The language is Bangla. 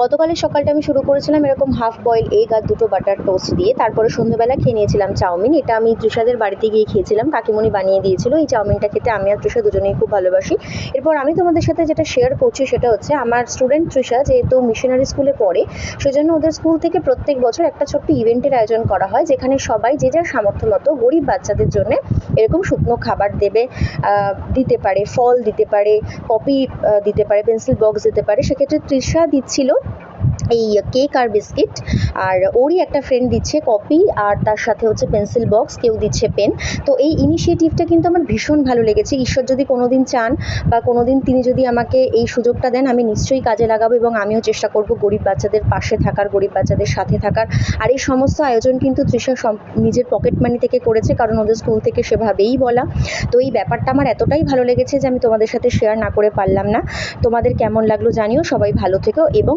গতকালের সকালটা আমি শুরু করেছিলাম এরকম হাফ বয়েল এগ আর দুটো বাটার টোস্ট দিয়ে। তারপরে সন্ধ্যেবেলা খেয়ে নিয়েছিলাম চাউমিন। এটা আমি তৃষাদের বাড়িতে গিয়ে খেয়েছিলাম, কাকিমণি বানিয়ে দিয়েছিল। এই চাউমিনটা খেতে আমি আর তৃষা দুজনেই খুব ভালোবাসি। এরপর আমি তোমাদের সাথে যেটা শেয়ার করছি সেটা হচ্ছে আমার স্টুডেন্ট তৃষা যেহেতু মিশনারি স্কুলে পড়ে, সেজন্য ওদের স্কুল থেকে প্রত্যেক বছর একটা ছোট্ট ইভেন্টের আয়োজন করা হয়, যেখানে সবাই যে যার সামর্থ্য মতো গরিব বাচ্চাদের জন্য এরকম শুকনো খাবার দিতে পারে, ফল দিতে পারে, কপি দিতে পারে, পেন্সিল বক্স দিতে পারে। সেক্ষেত্রে তৃষা দিচ্ছিল এই কেক আর বিস্কিট, আর ওরই একটা ফ্রেন্ড দিচ্ছে কপি আর তার সাথে হচ্ছে পেন্সিল বক্স, কেউ দিচ্ছে পেন। তো এই ইনিশিয়েটিভটা কিন্তু আমার ভীষণ ভালো লেগেছে। ঈশ্বর যদি কোনোদিন চান বা কোনোদিন তিনি যদি আমাকে এই সুযোগটা দেন, আমি নিশ্চয়ই কাজে লাগাবো এবং আমিও চেষ্টা করব গরিব বাচ্চাদের পাশে থাকার, গরিব বাচ্চাদের সাথে থাকার। আর এই সমস্ত আয়োজন কিন্তু তৃষা নিজের পকেট মানি থেকে করেছে, কারণ ওদের স্কুল থেকে সেভাবেই বলা। তো এই ব্যাপারটা আমার এতটাই ভালো লেগেছে যে আমি তোমাদের সাথে শেয়ার না করে পারলাম না। তোমাদের কেমন লাগলো জানিও। সবাই ভালো থেকো এবং